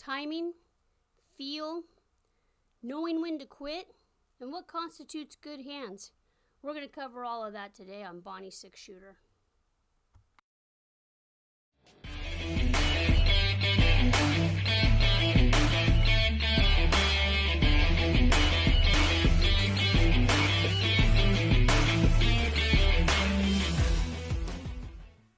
timing, feel, knowing when to quit, and what constitutes good hands. We're going to cover all of that today on Bonny's Six Shooter.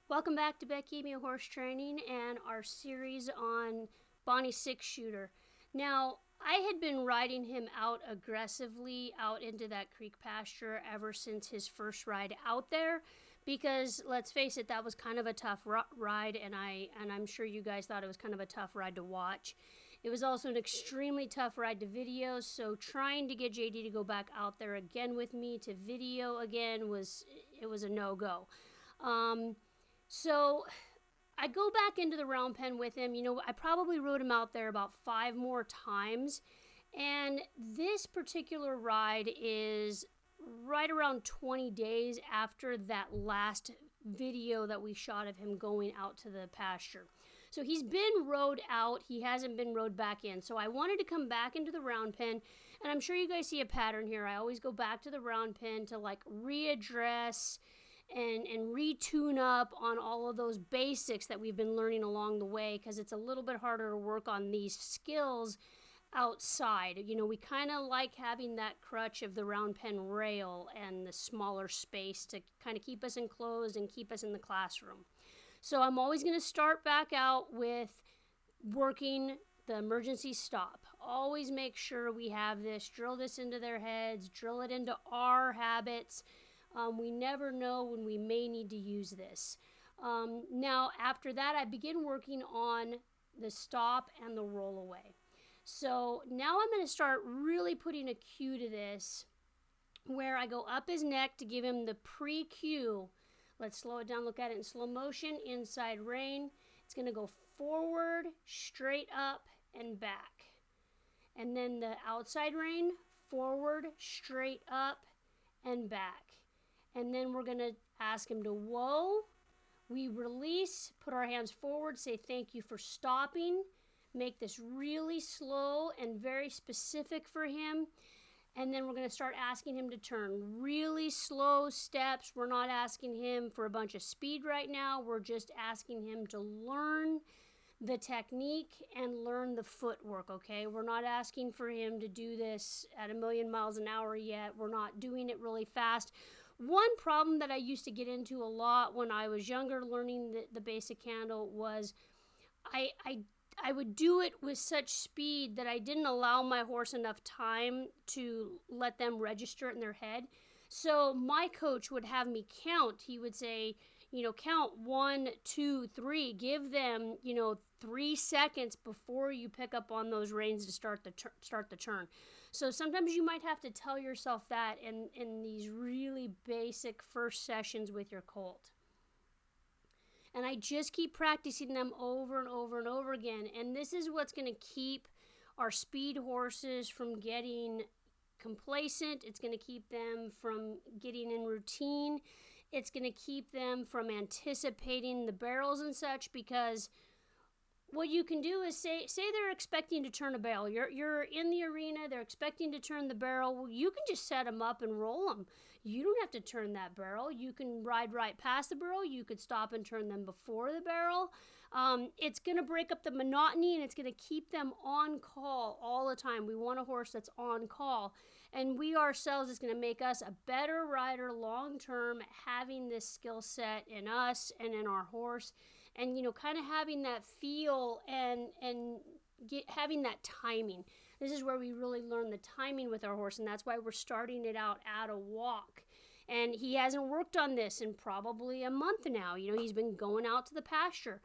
Welcome back to Becky, Amio Horse Training and our series on Bonny Six Shooter. Now, I had been riding him out aggressively out into that creek pasture ever since his first ride out there because, let's face it, that was kind of a tough ride, and I'm sure you guys thought it was kind of a tough ride to watch. It was also an extremely tough ride to video, so trying to get JD to go back out there again with me to video again was a no-go. So I go back into the round pen with him. You know, I probably rode him out there about 5 more times. And this particular ride is right around 20 days after that last video that we shot of him going out to the pasture. So he's been rode out. He hasn't been rode back in. So I wanted to come back into the round pen. And I'm sure you guys see a pattern here. I always go back to the round pen to like readdress and retune up on all of those basics that we've been learning along the way, because it's a little bit harder to work on these skills outside. You know, we kind of like having that crutch of the round pen rail and the smaller space to kind of keep us enclosed and keep us in the classroom. So I'm always going to start back out with working the emergency stop. Always make sure we have this, drill this into their heads, drill it into our habits. We never know when we may need to use this. Now, after that, I begin working on the stop and the roll away. So now I'm going to start really putting a cue to this, where I go up his neck to give him the pre-cue. Let's slow it down, look at it in slow motion, inside rein. It's going to go forward, straight up, and back. And then the outside rein, forward, straight up, and back. And then we're going to ask him to whoa. We release, put our hands forward, say thank you for stopping. Make this really slow and very specific for him. And then we're going to start asking him to turn. Really slow steps. We're not asking him for a bunch of speed right now. We're just asking him to learn the technique and learn the footwork, okay? We're not asking for him to do this at 1,000,000 miles an hour yet. We're not doing it really fast. One problem that I used to get into a lot when I was younger learning the basic handle was I would do it with such speed that I didn't allow my horse enough time to let them register it in their head. So my coach would have me count. He would say, you know, count 1, 2, 3. Give them, 3 seconds before you pick up on those reins to start the turn. So sometimes you might have to tell yourself that in these really basic first sessions with your colt. And I just keep practicing them over and over and over again. And this is what's going to keep our speed horses from getting complacent. It's going to keep them from getting in routine. It's going to keep them from anticipating the barrels and such, because what you can do is say they're expecting to turn a barrel. You're in the arena, they're expecting to turn the barrel. Well, you can just set them up and roll them. You don't have to turn that barrel. You can ride right past the barrel. You could stop and turn them before the barrel. It's going to break up the monotony, and it's going to keep them on call all the time. We want a horse that's on call. And we ourselves is going to make us a better rider long term, having this skill set in us and in our horse. And, kind of having that feel and having that timing. This is where we really learn the timing with our horse, and that's why we're starting it out at a walk. And he hasn't worked on this in probably a month now. He's been going out to the pasture.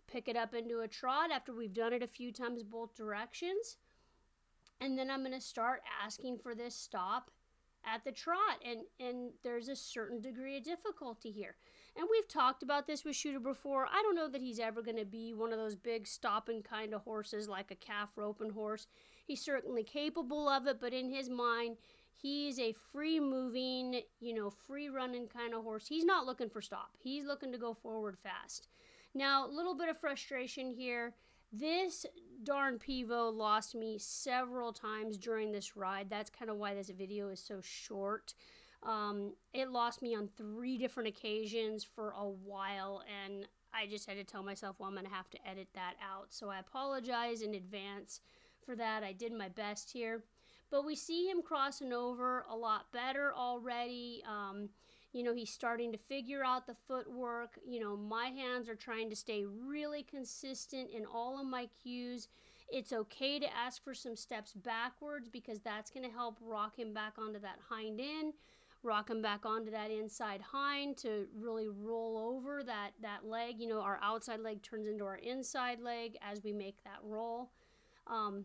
Pick it up into a trot after we've done it a few times both directions. And then I'm going to start asking for this stop at the trot, and there's a certain degree of difficulty here. And we've talked about this with Shooter before. I don't know that he's ever going to be one of those big stopping kind of horses like a calf roping horse. He's certainly capable of it, but in his mind, he's a free-moving, free-running kind of horse. He's not looking for stop. He's looking to go forward fast. Now, a little bit of frustration here. This darn Pivo lost me several times during this ride. That's kind of why this video is so short. It lost me on 3 different occasions for a while, and I just had to tell myself, well, I'm going to have to edit that out. So I apologize in advance for that. I did my best here. But we see him crossing over a lot better already. You know, he's starting to figure out the footwork. You know, my hands are trying to stay really consistent in all of my cues. It's okay to ask for some steps backwards because that's going to help rock him back onto that hind end, rock him back onto that inside hind to really roll over that leg. You know, our outside leg turns into our inside leg as we make that roll. And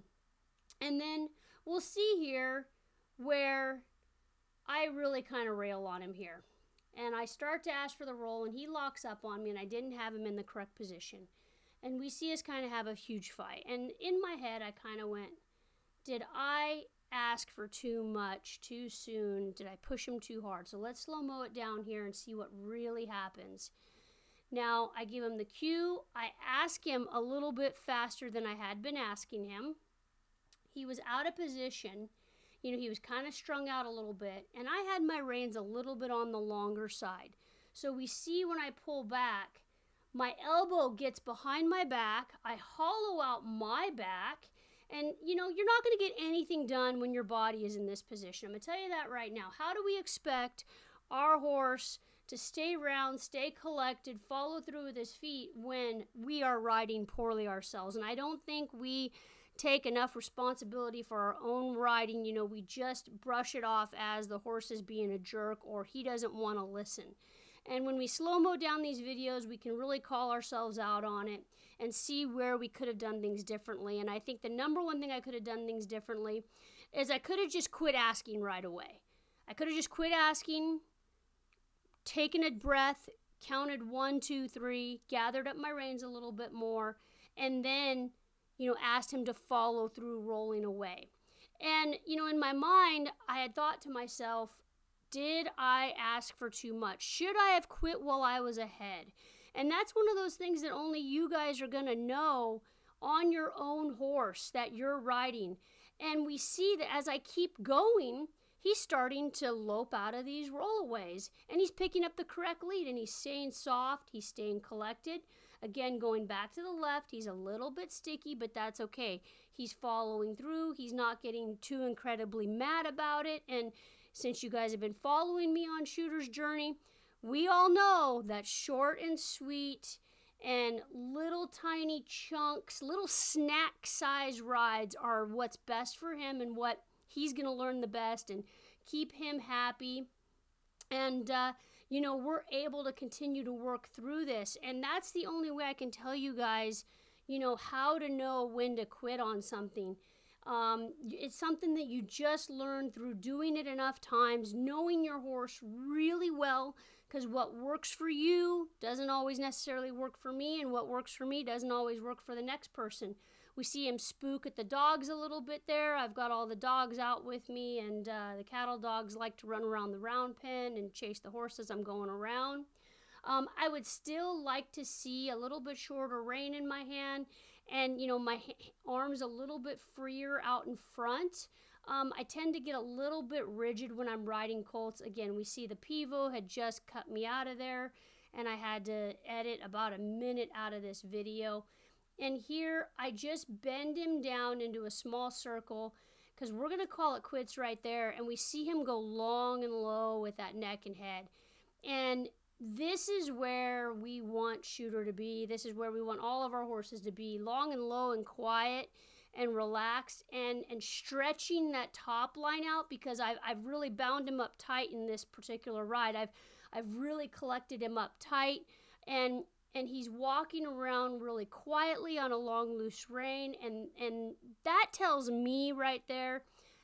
then we'll see here where I really kind of rail on him here. And I start to ask for the roll, and he locks up on me, and I didn't have him in the correct position. And we see us kind of have a huge fight. And in my head, I kind of went, did I ask for too much too soon? Did I push him too hard? So let's slow-mo it down here and see what really happens. Now, I give him the cue. I ask him a little bit faster than I had been asking him. He was out of position. You know, he was kind of strung out a little bit, and I had my reins a little bit on the longer side. So we see when I pull back, my elbow gets behind my back, I hollow out my back, and, you know, you're not going to get anything done when your body is in this position. I'm going to tell you that right now. How do we expect our horse to stay round, stay collected, follow through with his feet when we are riding poorly ourselves? And I don't think we take enough responsibility for our own riding. You know, we just brush it off as the horse is being a jerk or he doesn't want to listen. And when we slow-mo down these videos, we can really call ourselves out on it and see where we could have done things differently. And I think the number one thing I could have done things differently is I could have just quit asking right away. I could have just quit asking, taken a breath, counted 1, 2, 3, gathered up my reins a little bit more, and then, you know, asked him to follow through rolling away. And, you know, in my mind, I had thought to myself, did I ask for too much? Should I have quit while I was ahead? And that's one of those things that only you guys are going to know on your own horse that you're riding. And we see that as I keep going, he's starting to lope out of these rollaways. And he's picking up the correct lead, and he's staying soft, he's staying collected. Again, going back to the left, he's a little bit sticky, but that's okay. He's following through. He's not getting too incredibly mad about it. And since you guys have been following me on Shooter's journey, we all know that short and sweet and little tiny chunks, little snack size rides are what's best for him and what he's going to learn the best and keep him happy. And, you know, we're able to continue to work through this. And that's the only way I can tell you guys, you know, how to know when to quit on something. It's something that you just learn through doing it enough times, knowing your horse really well, because what works for you doesn't always necessarily work for me, and what works for me doesn't always work for the next person. We see him spook at the dogs a little bit there. I've got all the dogs out with me, and the cattle dogs like to run around the round pen and chase the horses I'm going around. I would still like to see a little bit shorter rein in my hand, and, you know, my arms a little bit freer out in front. I tend to get a little bit rigid when I'm riding colts. Again, we see the Pivo had just cut me out of there, and I had to edit about a minute out of this video. And here, I just bend him down into a small circle, because we're going to call it quits right there, and we see him go long and low with that neck and head. And this is where we want Shooter to be. This is where we want all of our horses to be, long and low and quiet and relaxed, and stretching that top line out, because I've really bound him up tight in this particular ride. I've really collected him up tight, and he's walking around really quietly on a long, loose rein, and that tells me right there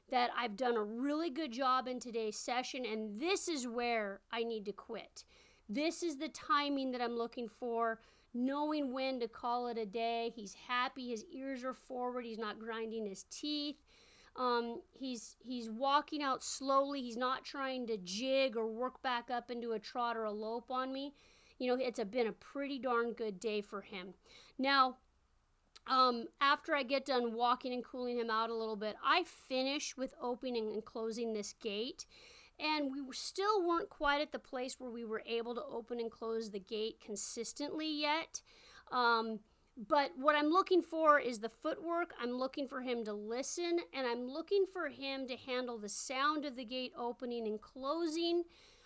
that I've done a really good job in today's session, and this is where I need to quit. This is the timing that I'm looking for, knowing when to call it a day. He's happy, his ears are forward, he's not grinding his teeth. He's walking out slowly, he's not trying to jig or work back up into a trot or a lope on me. You know, it's been a pretty darn good day for him. Now, After I get done walking and cooling him out a little bit, I finish with opening and closing this gate. And we still weren't quite at the place where we were able to open and close the gate consistently yet. But what I'm looking for is the footwork. I'm looking for him to listen, and I'm looking for him to handle the sound of the gate opening and closing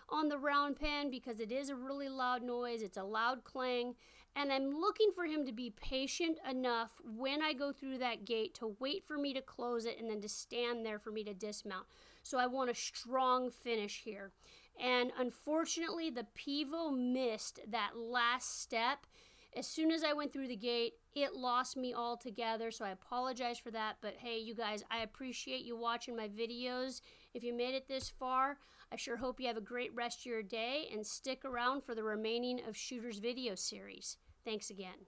on the round pen, because it is a really loud noise. It's a loud clang. And I'm looking for him to be patient enough when I go through that gate to wait for me to close it and then to stand there for me to dismount. So I want a strong finish here. And unfortunately, the Pivo missed that last step. As soon as I went through the gate, it lost me altogether, so I apologize for that. But hey, you guys, I appreciate you watching my videos. If you made it this far, I sure hope you have a great rest of your day, and stick around for the remaining of Shooter's video series. Thanks again.